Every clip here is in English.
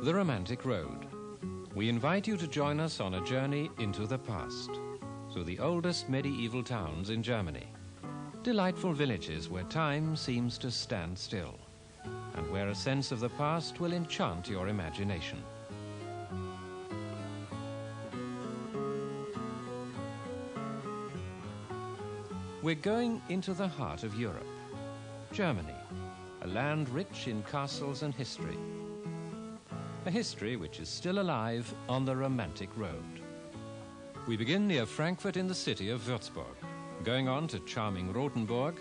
The Romantic Road. We invite you to join us on a journey into the past, through the oldest medieval towns in Germany. Delightful villages where time seems to stand still, and where a sense of the past will enchant your imagination. We're going into the heart of Europe, Germany, a land rich in castles and history. A history which is still alive on the Romantic Road. We begin near Frankfurt in the city of Wurzburg, going on to charming Rothenburg,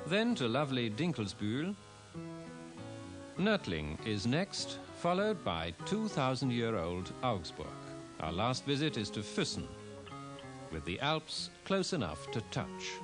then to lovely Dinkelsbuhl. Nordlingen is next, followed by 2,000-year-old Augsburg. Our last visit is to Fussen, with the Alps close enough to touch.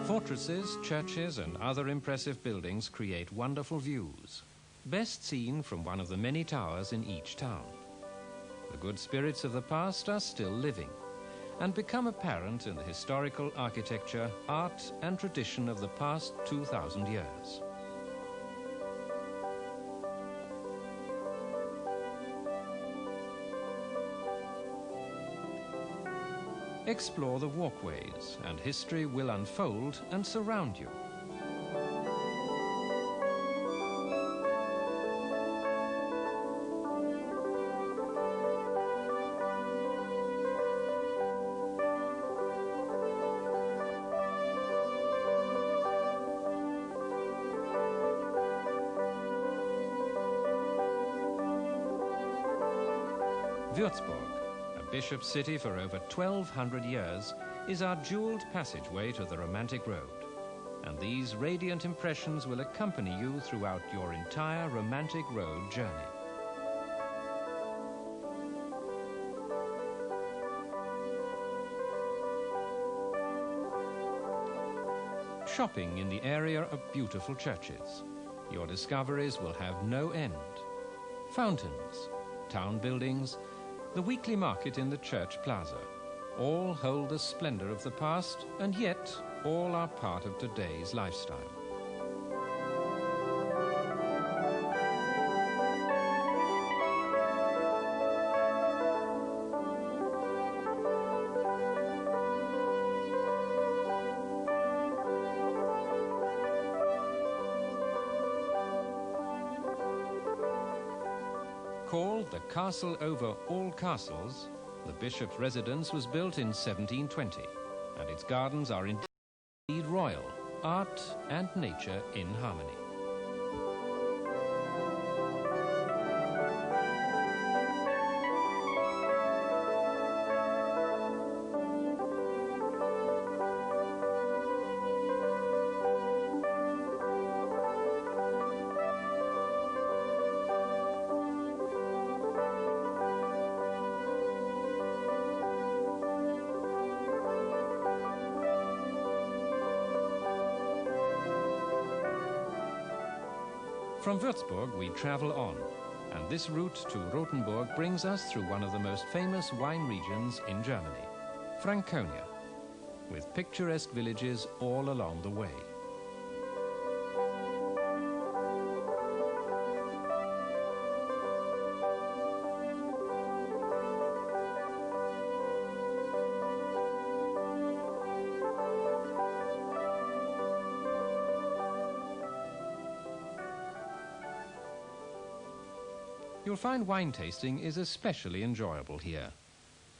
Fortresses, churches and other impressive buildings create wonderful views, best seen from one of the many towers in each town. The good spirits of the past are still living and become apparent in the historical architecture, art and tradition of the past 2,000 years. Explore the walkways, and history will unfold and surround you. Wurzburg, a bishop city for over 1,200 years, is our jeweled passageway to the Romantic Road. And these radiant impressions will accompany you throughout your entire Romantic Road journey. Shopping in the area of beautiful churches. Your discoveries will have no end. Fountains, town buildings, the weekly market in the church plaza, all hold the splendor of the past, and yet all are part of today's lifestyle. Called the Castle over all castles, the bishop's residence was built in 1720, and its gardens are indeed royal, art and nature in harmony. From Wurzburg we travel on, and this route to Rothenburg brings us through one of the most famous wine regions in Germany, Franconia, with picturesque villages all along the way. You'll find wine tasting is especially enjoyable here.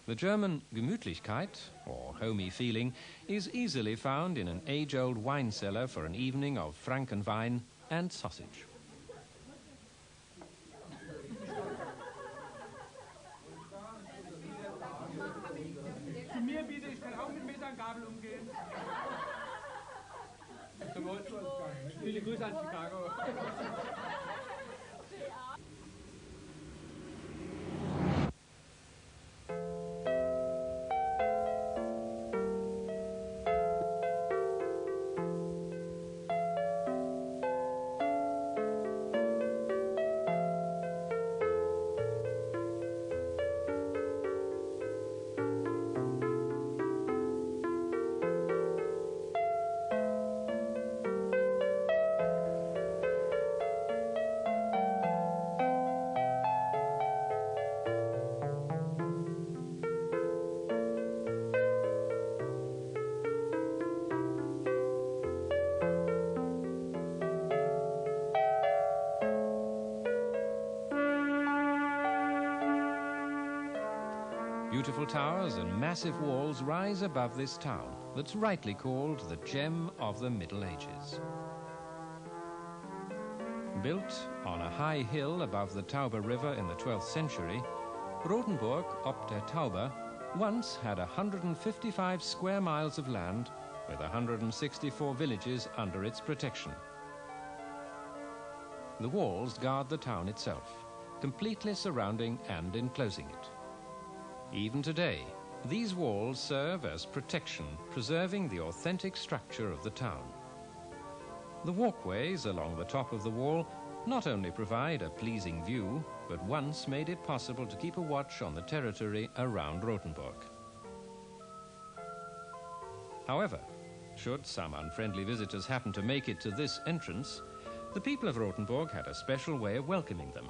The German Gemütlichkeit, or homey feeling, is easily found in an age-old wine cellar for an evening of Frankenwein and sausage. Zu mir bitte, ich kann auch mit Messer und Gabel umgehen. Zum Wolfsburg. Viele Grüße an Chicago. Eiffel Towers and massive walls rise above this town that's rightly called the gem of the Middle Ages. Built on a high hill above the Tauber River in the 12th century, Rothenburg ob der Tauber once had 155 square miles of land with 164 villages under its protection. The walls guard the town itself, completely surrounding and enclosing it. Even today, these walls serve as protection, preserving the authentic structure of the town. The walkways along the top of the wall not only provide a pleasing view, but once made it possible to keep a watch on the territory around Rothenburg. However, should some unfriendly visitors happen to make it to this entrance, the people of Rothenburg had a special way of welcoming them,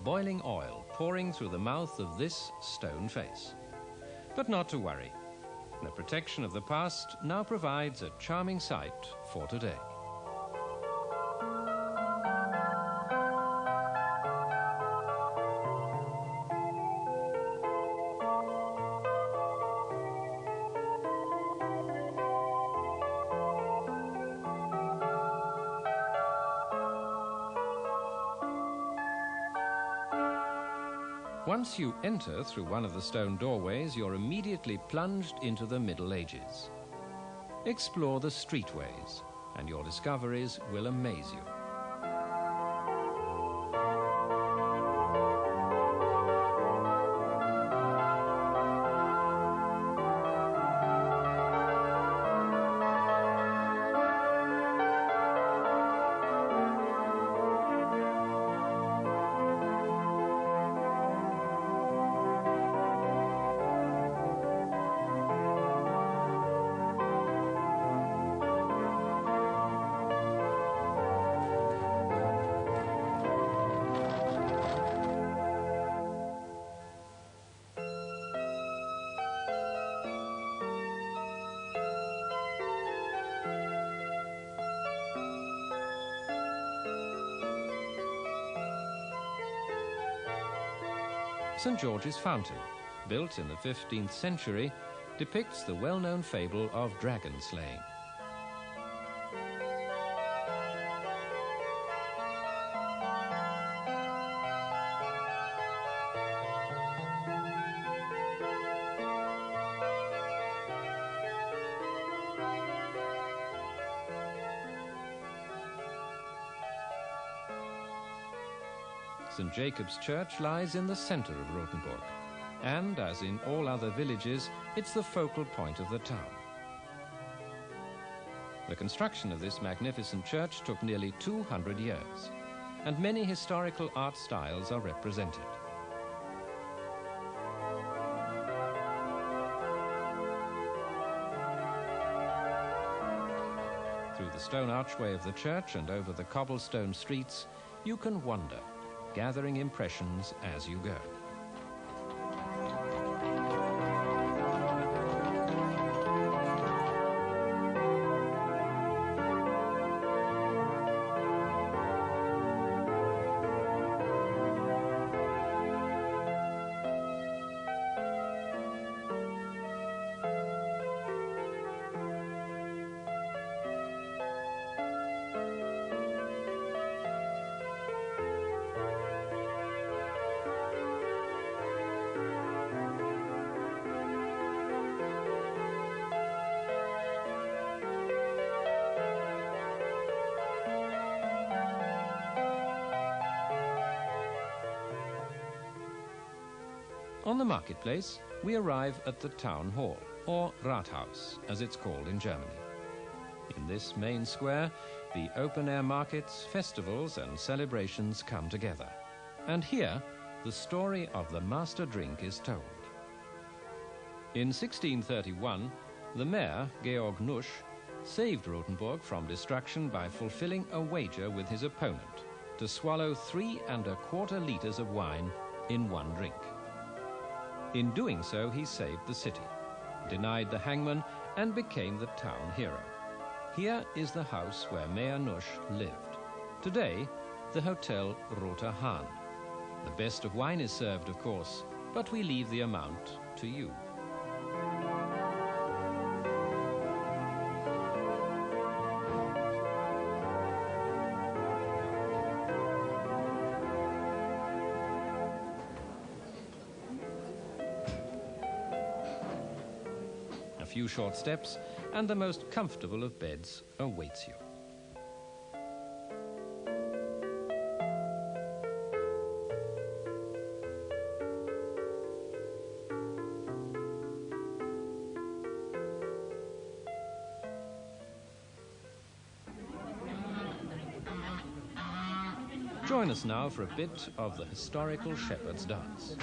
boiling oil pouring through the mouth of this stone face. But not to worry. The protection of the past now provides a charming sight for today. Once you enter through one of the stone doorways, you're immediately plunged into the Middle Ages. Explore the streetways, and your discoveries will amaze you. St. George's Fountain, built in the 15th century, depicts the well-known fable of dragon slaying. St. Jacob's Church lies in the center of Rothenburg, and, as in all other villages, it's the focal point of the town. The construction of this magnificent church took nearly 200 years, and many historical art styles are represented. Through the stone archway of the church and over the cobblestone streets, you can wander, gathering impressions as you go. On the marketplace, we arrive at the town hall, or Rathaus, as it's called in Germany. In this main square, the open-air markets, festivals and celebrations come together. And here, the story of the master drink is told. In 1631, the mayor, Georg Nusch, saved Rothenburg from destruction by fulfilling a wager with his opponent to swallow 3 1/4 liters of wine in one drink. In doing so, he saved the city, denied the hangman, and became the town hero. Here is the house where Mayor Nusch lived. Today, the Hotel Roter Hahn. The best of wine is served, of course, but we leave the amount to you. few short steps, and the most comfortable of beds awaits you. Join us now for a bit of the historical shepherd's dance.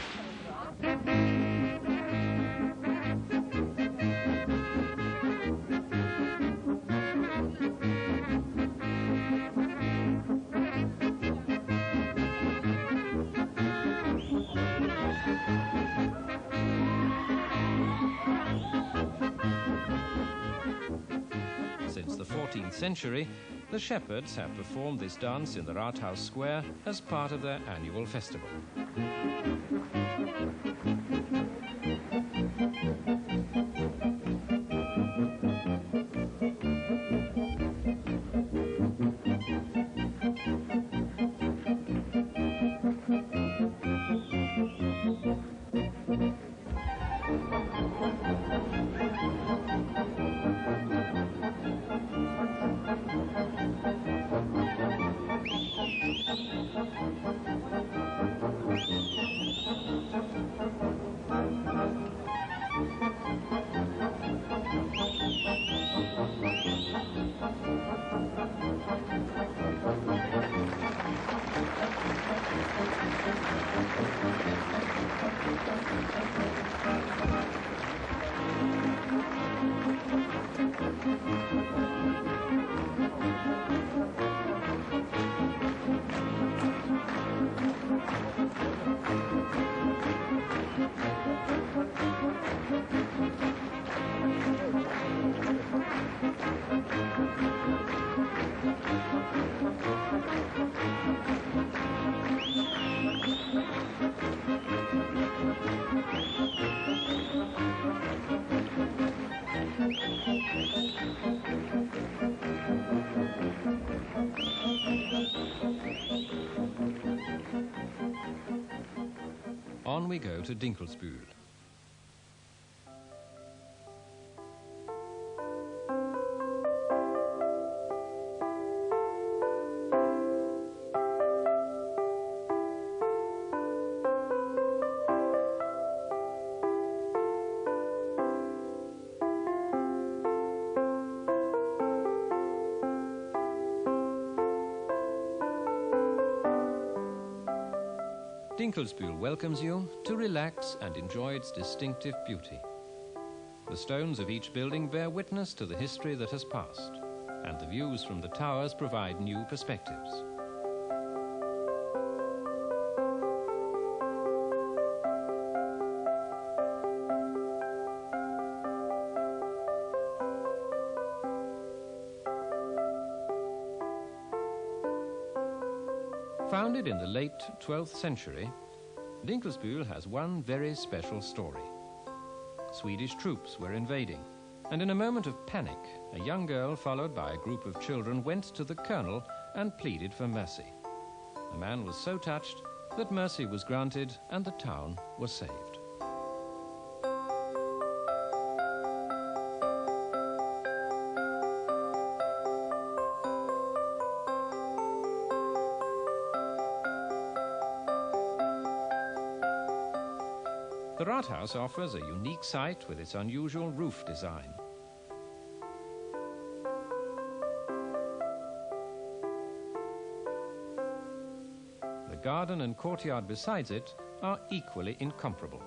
Since the 14th century, the shepherds have performed this dance in the Rathaus Square as part of their annual festival. On we go to Dinkelsbuhl. Dinkelsbuhl welcomes you to relax and enjoy its distinctive beauty. The stones of each building bear witness to the history that has passed, and the views from the towers provide new perspectives. Founded in the late 12th century, Dinkelsbuhl has one very special story. Swedish troops were invading, and in a moment of panic, a young girl followed by a group of children went to the colonel and pleaded for mercy. The man was so touched that mercy was granted and the town was saved. The Rathaus offers a unique site with its unusual roof design. The garden and courtyard besides it are equally incomparable.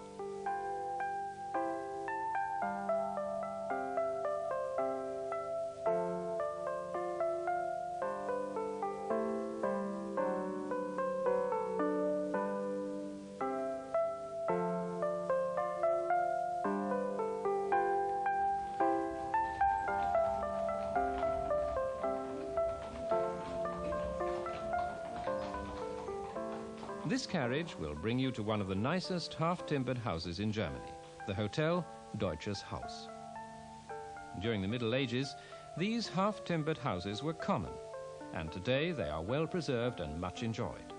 This carriage will bring you to one of the nicest half-timbered houses in Germany, the Hotel Deutsches Haus. During the Middle Ages, these half-timbered houses were common, and today they are well preserved and much enjoyed.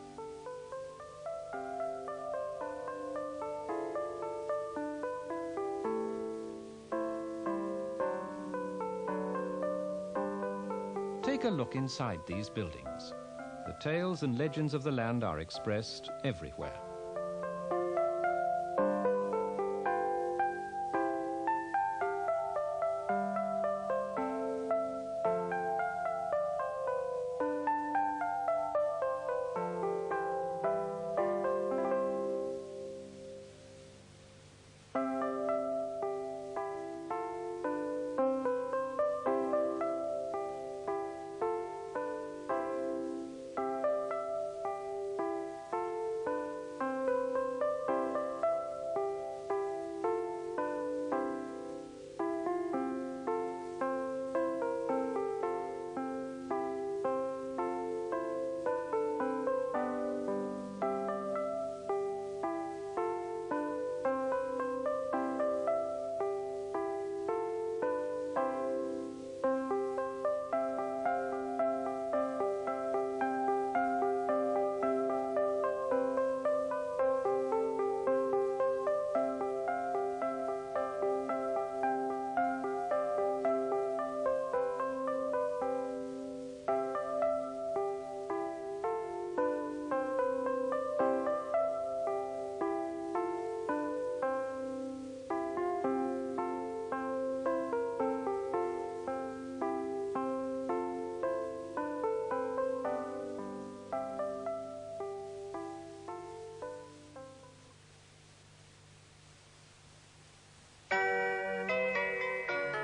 take a look inside these buildings. The tales and legends of the land are expressed everywhere.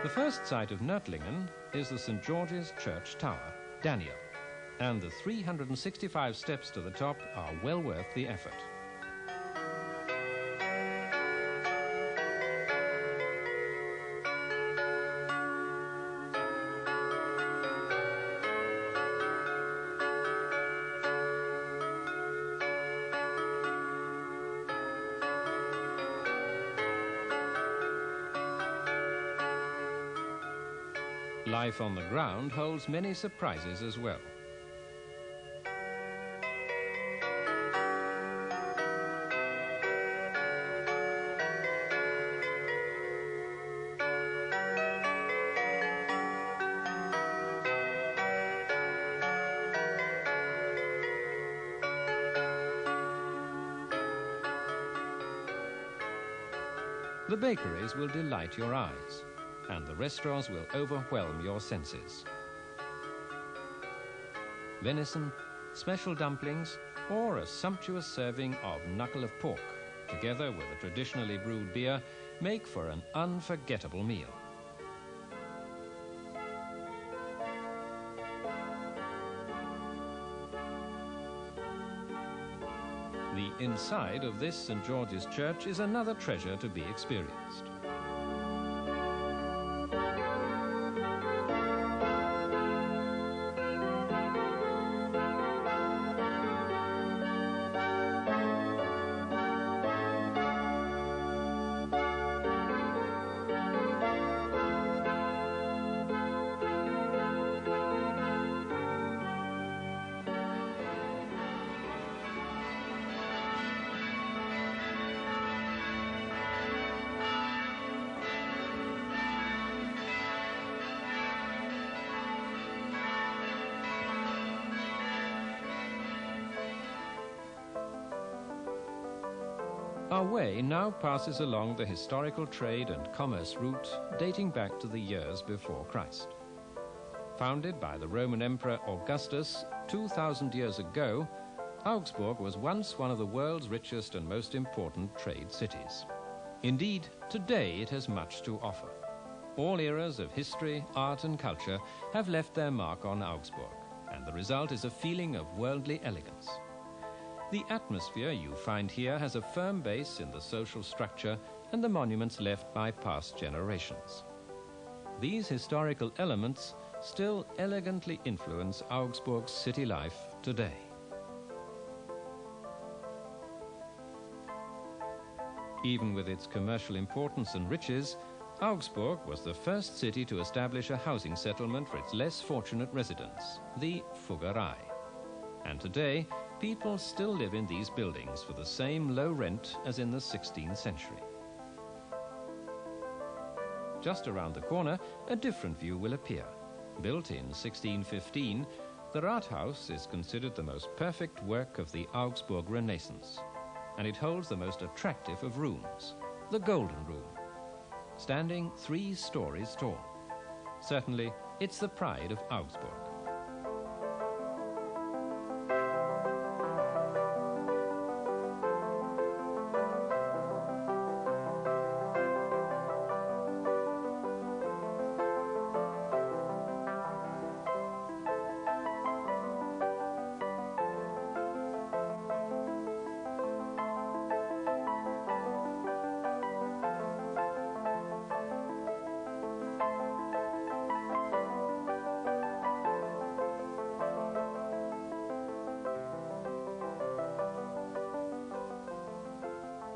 The first sight of Nordlingen is the St. George's Church Tower, Daniel, and the 365 steps to the top are well worth the effort. Life on the ground holds many surprises as well. The bakeries will delight your eyes, and the restaurants will overwhelm your senses. Venison, special dumplings, or a sumptuous serving of knuckle of pork, together with a traditionally brewed beer, make for an unforgettable meal. The inside of this St. George's Church is another treasure to be experienced. Our way now passes along the historical trade and commerce route dating back to the years before Christ. Founded by the Roman Emperor Augustus 2,000 years ago, Augsburg was once one of the world's richest and most important trade cities. Indeed, today it has much to offer. All eras of history, art and culture have left their mark on Augsburg, and the result is a feeling of worldly elegance. The atmosphere you find here has a firm base in the social structure and the monuments left by past generations. These historical elements still elegantly influence Augsburg's city life today. Even with its commercial importance and riches, Augsburg was the first city to establish a housing settlement for its less fortunate residents, the Fuggerei. And today, people still live in these buildings for the same low rent as in the 16th century. Just around the corner, a different view will appear. Built in 1615, the Rathaus is considered the most perfect work of the Augsburg Renaissance, and it holds the most attractive of rooms, the Golden Room, standing 3 stories tall. Certainly, it's the pride of Augsburg.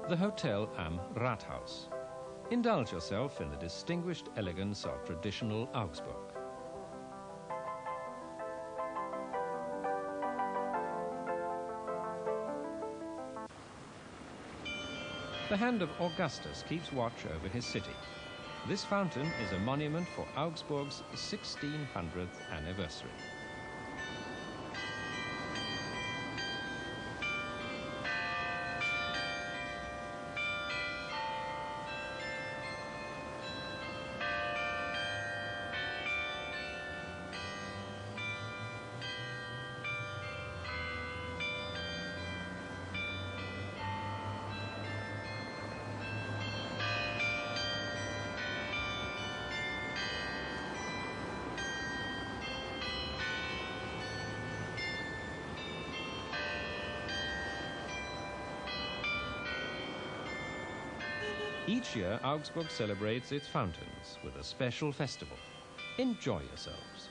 The Hotel am Rathaus. Indulge yourself in the distinguished elegance of traditional Augsburg. The hand of Augustus keeps watch over his city. This fountain is a monument for Augsburg's 1600th anniversary. Each year, Augsburg celebrates its fountains with a special festival. Enjoy yourselves.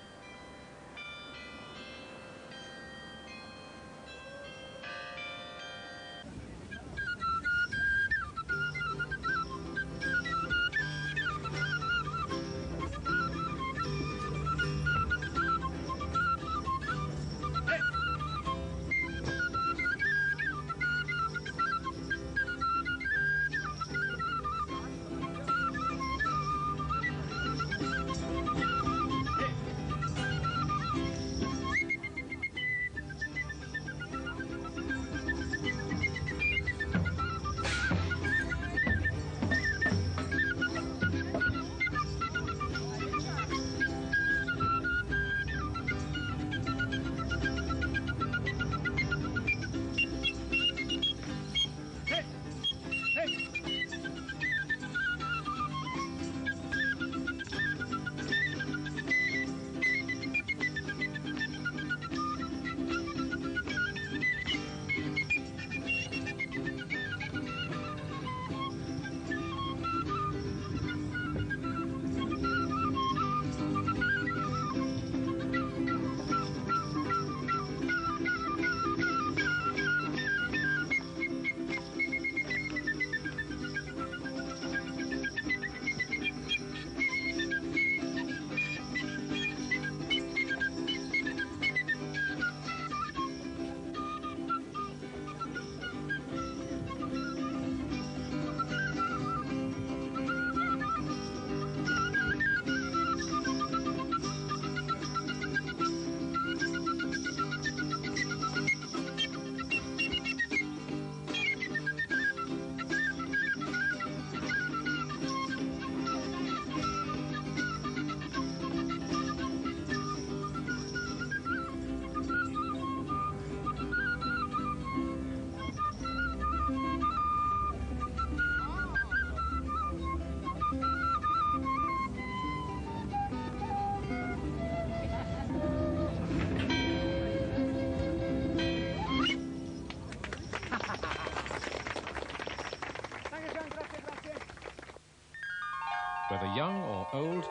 Whether young or old,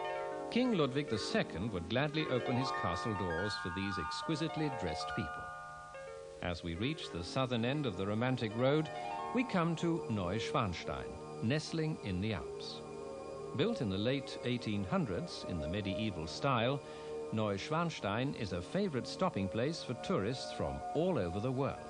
King Ludwig II would gladly open his castle doors for these exquisitely dressed people. As we reach the southern end of the romantic road, we come to Neuschwanstein, nestling in the Alps. Built in the late 1800s in the medieval style, Neuschwanstein is a favorite stopping place for tourists from all over the world.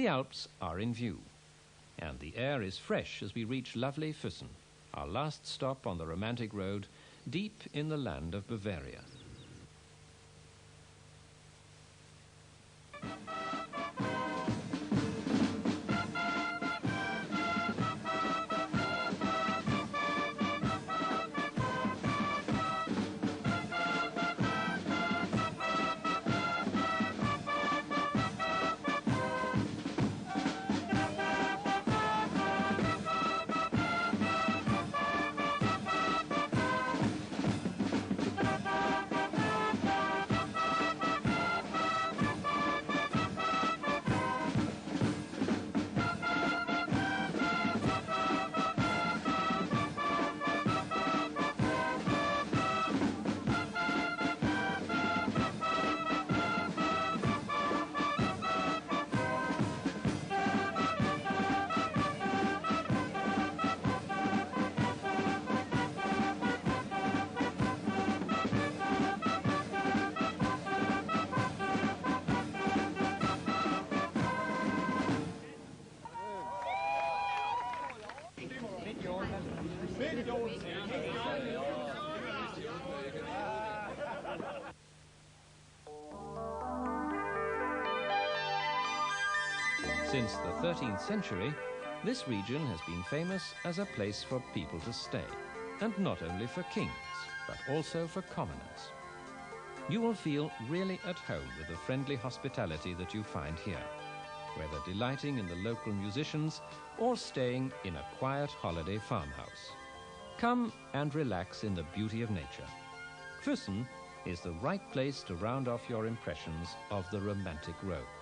The Alps are in view, and the air is fresh as we reach lovely Fussen, our last stop on the romantic road deep in the land of Bavaria. Since the 13th century, this region has been famous as a place for people to stay, and not only for kings, but also for commoners. You will feel really at home with the friendly hospitality that you find here, whether delighting in the local musicians or staying in a quiet holiday farmhouse. Come and relax in the beauty of nature. Fussen is the right place to round off your impressions of the romantic road.